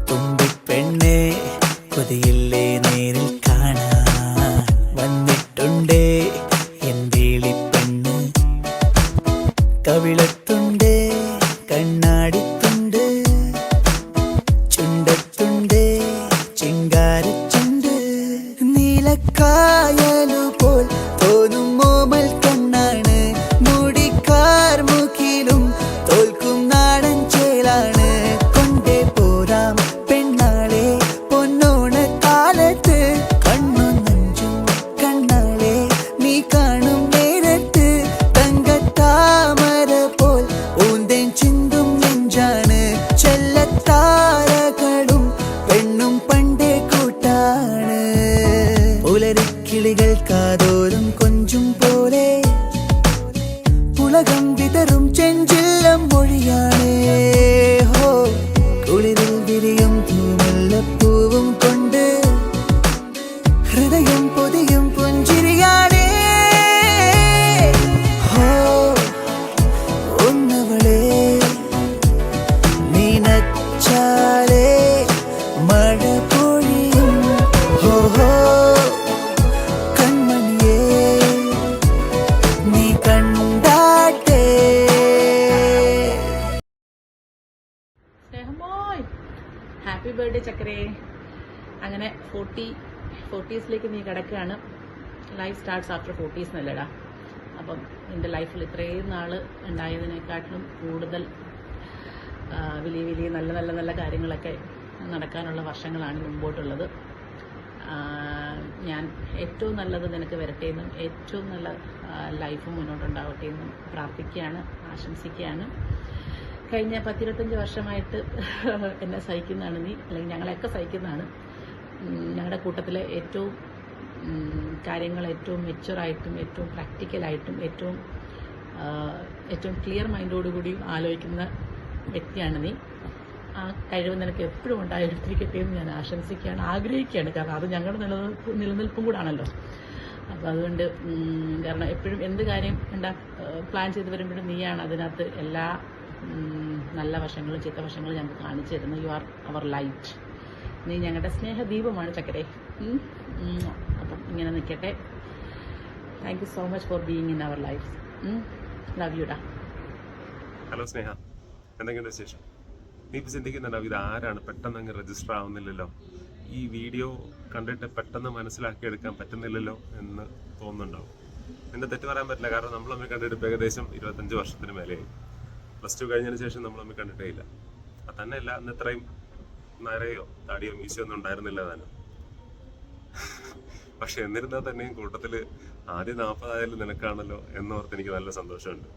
തുമ്പിപ്പെണ്ണേ കൊതിയില്ലേ നേരിൽ കാണാൻ വന്നിട്ടുണ്ടേ എൻ വേളിപ്പെണ്ണ് കവിളത്തുണ്ടേ കണ്ണാടിത്തുണ്ട് ചുണ്ടത്തുണ്ടേ ചിങ്കാരച്ചുണ്ട് നീലക്കായലുപോൽ തോന്നും മോമൽ കണ്ണാണ് മുടിക്കാർ മുഖിലും തോൽക്കും നാടൻ ചേലാണ് കൊണ്ടേ പോരാം പെണ്ണാളെ പൊന്നോണ കാലത്ത് കണ്ണും നെഞ്ചും കണ്ണാളെ നീ കാണും നേരത്ത് തങ്കത്താമര പോൽ ഊന്തേൻ ചിന്തും നെഞ്ചാണ് ചെല്ലത്താരകളും പെണ്ണും പണ്ടേ കൂട്ടാണ് പുലരിക്കിളികൾ കാതോരും കൊഞ്ചും പോലെ പുളകം വിതറും ചെഞ്ചില്ലം മൊഴിയാണ് ഹോ കുളിരിൽ വിരിയും തൂമല്ലപ്പൂവും കൊണ്ട് ഹൃദയം പൊതിയും പുഞ്ചിരിയാണേ ഹോ ഒന്നവളെ നീനച്ചാലേ മഴ പൊഴിയും ഹോ ഹോ കൺമണിയേ നീ കണ്ടാട്ടേ. സ്നേഹമോയ് ഹാപ്പി ബർത്ത്ഡേ ചക്കരേ. അങ്ങനെ 40s നീ കിടക്കുകയാണ്. Life starts after 40s എന്നല്ലേടാ. അപ്പം നിന്റെ ലൈഫിൽ ഇത്രയും നാൾ ഉണ്ടായതിനെക്കാട്ടിലും കൂടുതൽ വലിയ വലിയ നല്ല നല്ല നല്ല കാര്യങ്ങളൊക്കെ നടക്കാനുള്ള വർഷങ്ങളാണ് മുമ്പോട്ടുള്ളത്. ഞാൻ ഏറ്റവും നല്ലത് നിനക്ക് വരട്ടെ എന്നും ഏറ്റവും നല്ല ലൈഫ് മുന്നോട്ടുണ്ടാവട്ടെ എന്നും പ്രാർത്ഥിക്കുകയാണ്, ആശംസിക്കുകയാണ്. കഴിഞ്ഞ 10-25 വർഷമായിട്ട് എന്നെ സഹിക്കുന്നതാണ് നീ, അല്ലെങ്കിൽ ഞങ്ങളെയൊക്കെ സഹിക്കുന്നതാണ്. ഞങ്ങളുടെ കൂട്ടത്തിലെ ഏറ്റവും കാര്യങ്ങൾ ഏറ്റവും മെച്ചുവറായിട്ടും ഏറ്റവും പ്രാക്ടിക്കലായിട്ടും ഏറ്റവും ക്ലിയർ മൈൻഡോടുകൂടി ആലോചിക്കുന്ന വ്യക്തിയാണ് നീ. ആ കഴിവ് നിനക്ക് എപ്പോഴും ഉണ്ടായിരിക്കട്ടെ എന്ന് ഞാൻ ആശംസിക്കുകയാണ്, ആഗ്രഹിക്കുകയാണ്. കാരണം അത് ഞങ്ങളുടെ നിലനിൽപ്പും കൂടാണല്ലോ. അപ്പോൾ അതുകൊണ്ട് കാരണം എപ്പോഴും എന്ത് കാര്യം പ്ലാൻ ചെയ്ത് വരുമ്പോഴും നീയാണ് അതിനകത്ത് എല്ലാ നല്ല വശങ്ങളും ചീത്ത വശങ്ങളും ഞങ്ങൾക്ക് കാണിച്ചു തരുന്നത്. You are our light. നീ ഞങ്ങളുടെ സ്നേഹദീപമാണ് ചക്കരെ. അപ്പം ഇങ്ങനെ നിൽക്കട്ടെ. Thank you so much for being in our life. Love you ഡാ. ഹലോ സ്നേഹ, എന്തെങ്കിലും വിശേഷം? നീ ഇപ്പം ചിന്തിക്കുന്നുണ്ടാവും ഇത് ആരാണ്, പെട്ടെന്ന് അങ്ങ് രജിസ്റ്റർ ആവുന്നില്ലല്ലോ, ഈ വീഡിയോ കണ്ടിട്ട് പെട്ടെന്ന് മനസ്സിലാക്കിയെടുക്കാൻ പറ്റുന്നില്ലല്ലോ എന്ന് തോന്നുന്നുണ്ടാവും. എൻ്റെ തെറ്റ് പറയാൻ പറ്റില്ല, കാരണം നമ്മൾ തമ്മിൽ കണ്ടിട്ട് ഇപ്പം ഏകദേശം 25 വർഷത്തിന് മേലെയായി. +2 കഴിഞ്ഞതിന് ശേഷം നമ്മൾ തമ്മിൽ കണ്ടിട്ടേ ഇല്ല. അത് തന്നെയല്ല, അന്ന് ഇത്രയും നരയോ താടിയോ മീശയോ ഒന്നും ഉണ്ടായിരുന്നില്ല താനും. പക്ഷെ എന്നിരുന്നാൽ തന്നെയും കൂട്ടത്തിൽ ആദ്യം 40 ആയാലും നിനക്കാണല്ലോ എന്നോർത്ത് എനിക്ക് നല്ല സന്തോഷമുണ്ട്.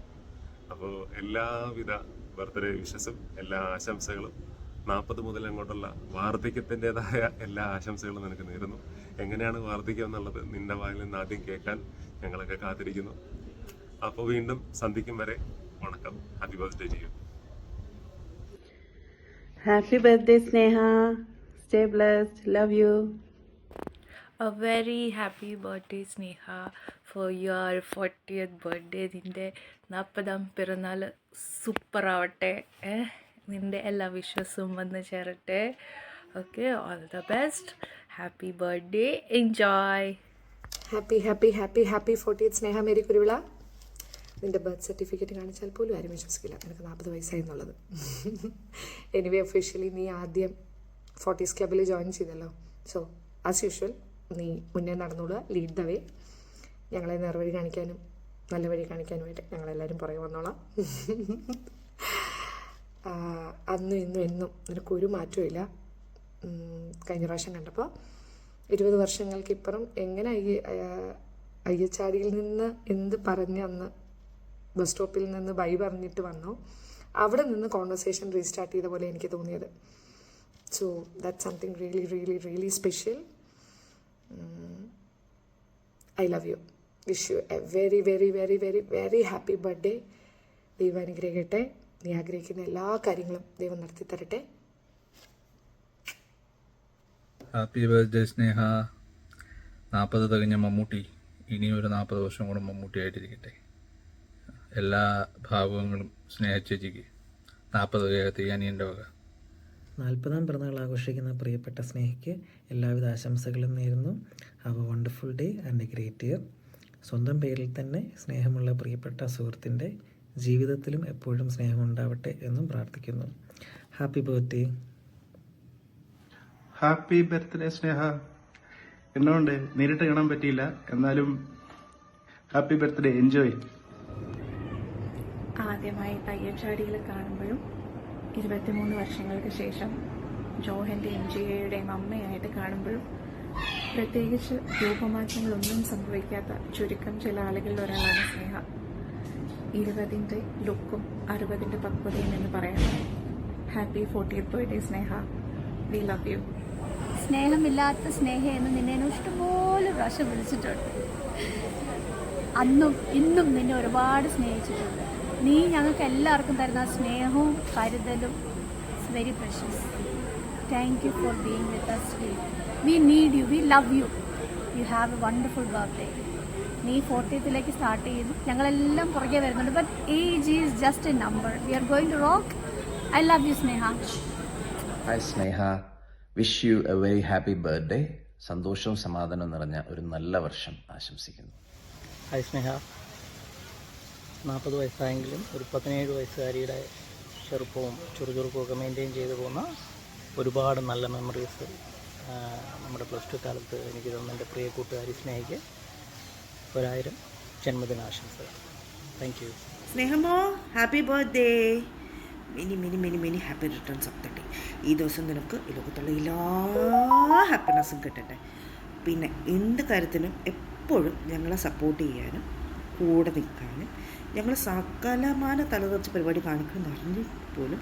അപ്പോൾ എല്ലാവിധ ബർത്ത്ഡേ വിഷസും എല്ലാ ആശംസകളും 40 മുതൽ അങ്ങോട്ടുള്ള വാർദ്ധക്യത്തിൻ്റെതായ എല്ലാ ആശംസകളും നിനക്ക് നേരുന്നു. എങ്ങനെയാണ് വാർദ്ധക്യം എന്നുള്ളത് നിന്റെ വായിൽ നിന്ന് ആദ്യം കേൾക്കാൻ ഞങ്ങളൊക്കെ കാത്തിരിക്കുന്നു. അപ്പോൾ വീണ്ടും സന്ധിക്കും വരെ വണക്കം. ഹാപ്പി ബർത്ത്ഡേ ചെയ്യും. Happy birthday, Sneha. Stay blessed. Love you. A very happy birthday, Sneha, for your 40th birthday. നിൻ്റെ 40ാം പിറന്നാൾ സൂപ്പർ ആവട്ടെ. നിൻ്റെ എല്ലാ വിശ്വസും വന്ന് ചേരട്ടെ. Okay, all the best. Happy birthday. Enjoy. Happy 40th Sneha Mary Kuruvila. നിൻ്റെ ബർത്ത് സർട്ടിഫിക്കറ്റ് കാണിച്ചാൽ പോലും ആരും വിശ്വസിക്കില്ല നിനക്ക് 40 വയസ്സായി എന്നുള്ളത്. എനിവേ ഒഫീഷ്യലി നീ ആദ്യം 40s ക്ലബിൽ ജോയിൻ ചെയ്തല്ലോ. സോ ആസ് യൂഷ്വൽ നീ മുന്നേ നടന്നോളുക. Lead the way. ഞങ്ങളെ നേർവഴി കാണിക്കാനും നല്ല വഴി കാണിക്കാനുമായിട്ട് ഞങ്ങളെല്ലാവരും പുറകെ വന്നോളാം. അന്നും ഇന്നും എന്നും നിനക്കൊരു മാറ്റവും ഇല്ല. കഴിഞ്ഞ പ്രാവശ്യം കണ്ടപ്പോൾ 20 വർഷങ്ങൾക്കിപ്പുറം എങ്ങനെ അയ്യച്ചാടിയിൽ നിന്ന് എന്ത് പറഞ്ഞ് അന്ന് ബസ് സ്റ്റോപ്പിൽ നിന്ന് ബൈ പറഞ്ഞിട്ട് വന്നോ അവിടെ നിന്ന് കോൺവെർസേഷൻ റീസ്റ്റാർട്ട് ചെയ്ത പോലെ എനിക്ക് തോന്നിയത്. So that something really really really special. I love U. Wish you a very very very very very happy birthday. ദൈവം അനുഗ്രഹിക്കട്ടെ. നീ ആഗ്രഹിക്കുന്ന എല്ലാ കാര്യങ്ങളും ദൈവം നടത്തി തരട്ടെ. ഹാപ്പി ബർത്ത്ഡേ സ്നേഹ. 40 തികഞ്ഞ മമ്മൂട്ടി ഇനിയൊരു 40 വർഷം കൂടെ മമ്മൂട്ടിയായിട്ടിരിക്കട്ടെ. എല്ലാ ഭാവങ്ങളും സ്നേഹച്ചേച്ചിക്ക് 40 തികയാത്ത അനിയൻ്റെ വക. 40ാം പിറന്നാൾ ആഘോഷിക്കുന്ന പ്രിയപ്പെട്ട സ്നേഹയ്ക്ക് എല്ലാവിധ ആശംസകളും നേരുന്നു. Have A wonderful day and A great year. സ്വന്തം പേരിൽ തന്നെ സ്നേഹമുള്ള പ്രിയപ്പെട്ട സുഹൃത്തിൻ്റെ ജീവിതത്തിലും എപ്പോഴും സ്നേഹമുണ്ടാവട്ടെ എന്നും പ്രാർത്ഥിക്കുന്നു. Happy birthday. ഹാപ്പി ബർത്ത്ഡേ സ്നേഹ. എന്നുകൊണ്ട് നേരിട്ട് കാണാൻ പറ്റിയില്ല, എന്നാലും ഹാപ്പി ബർത്ത്ഡേ, എൻജോയ്. ആദ്യമായി തയ്യൽച്ചാടിയിൽ കാണുമ്പോഴും 23 വർഷങ്ങൾക്ക് ശേഷം ജോഹൻ്റെയും ജിയയുടെയും അമ്മയായിട്ട് കാണുമ്പോഴും പ്രത്യേകിച്ച് രൂപമാറ്റങ്ങളൊന്നും സംഭവിക്കാത്ത ചുരുക്കം ചില ആളുകളിൽ ഒരാളാണ് സ്നേഹ. 20ന്റെ ലുക്കും 60ന്റെ പക്വതയും എന്ന് പറയാം. Happy 40th birthday Sneha. We love you. സ്നേഹമില്ലാത്ത സ്നേഹയെന്ന് നിന്നെ ഇഷ്ടംപോലെ പ്രാവശ്യം വിളിച്ചിട്ടുണ്ട്. അന്നും ഇന്നും നിന്നെ ഒരുപാട് സ്നേഹിച്ചിട്ടുണ്ട്. നീ ഞങ്ങൾക്ക് എല്ലാവർക്കും തരുന്ന സ്നേഹവും കരുതലും it's very precious. Thank you for being with us today. We need you. We love you. You have a wonderful birthday. നീ 40th സ്റ്റാർട്ട് ചെയ്യുന്നു, ഞങ്ങളെല്ലാം പുറകെ വരുന്നുണ്ട്. But age is just a number. We are going to rock. I love you Sneha. Hi Sneha, wish you a very happy birthday. സന്തോഷവും സമാധാനവും നിറഞ്ഞ ഒരു നല്ല വർഷം ആശംസിക്കുന്നു. ഹായ് സ്നേഹ, 40 വയസ്സായെങ്കിലും ഒരു 17 വയസ്സുകാരിയുടെ ചെറുപ്പവും ചുറുചുറുക്കും ഒക്കെ മെയിൻറ്റെയിൻ ചെയ്തു പോകുന്ന ഒരുപാട് നല്ല മെമ്മറീസ് നമ്മുടെ +2 കാലത്ത് എനിക്ക് തന്ന എൻ്റെ പ്രിയ കൂട്ടുകാരി സ്നേഹയ്ക്ക് 1000 ജന്മദിനാശംസകൾ. Thank you. സ്നേഹമോ, happy birthday. Many happy returns of the day. ഈ ദിവസം നിനക്ക് ഈ ലോകത്തുള്ള എല്ലാ ഹാപ്പിനെസ്സും കിട്ടട്ടെ. പിന്നെ എന്ത് കാര്യത്തിനും എപ്പോഴും ഞങ്ങളെ സപ്പോർട്ട് ചെയ്യാനും കൂടെ നിൽക്കാനും, ഞങ്ങൾ സകലമാന തലതെറിച്ച് പരിപാടി കാണിക്കണം പറഞ്ഞിട്ട് പോലും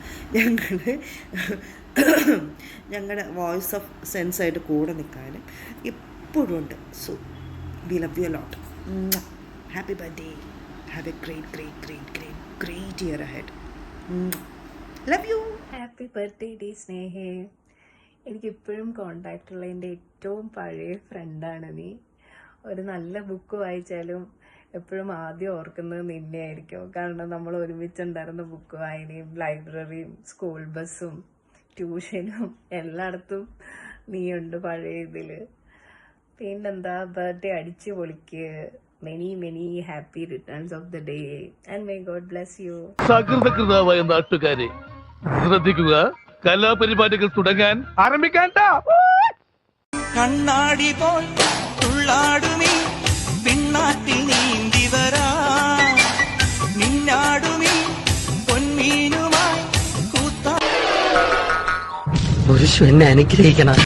ഞങ്ങളുടെ വോയിസ് ഓഫ് സെൻസായിട്ട് കൂടെ നിൽക്കാനും എപ്പോഴും ഉണ്ട്. So we love you lot. Happy birthday. Have a great year ahead. Love you. Happy birthday day സ്നേഹേ. എനിക്കിപ്പോഴും കോണ്ടാക്റ്റുള്ള എൻ്റെ ഏറ്റവും പഴയ ഫ്രണ്ടാണ് നീ. ഒരു നല്ല ബുക്ക് വായിച്ചാലും എപ്പോഴും ആദ്യം ഓർക്കുന്നത് നിന്നെ ആയിരിക്കും. കാരണം നമ്മൾ ഒരുമിച്ചുണ്ടായിരുന്ന ബുക്ക് വായനയും ലൈബ്രറിയും സ്കൂൾ ബസ്സും ട്യൂഷനും എല്ലായിടത്തും നീയുണ്ട് പഴയ ഇതിൽ. പിന്നെന്താ, ബർത്ത്ഡേ അടിച്ചു പൊളിക്ക്. Many happy returns of the day and may God bless you. സകൃതകൃതമായ നാട്ടുകാരെ ശ്രദ്ധിക്കുക, കലാപരിപാടികൾ തുടങ്ങാൻ ആരംഭിക്കാൻ. കണ്ണാടി പോൽ തുള്ളാടുമീ പിന്നാറ്റിൽ നീന്തി വരാ, നിന്നാടുമീ പൊന്മീനുമായി കൂത്താ. പുരുഷ എന്നെ അനുഗ്രഹിക്കണം.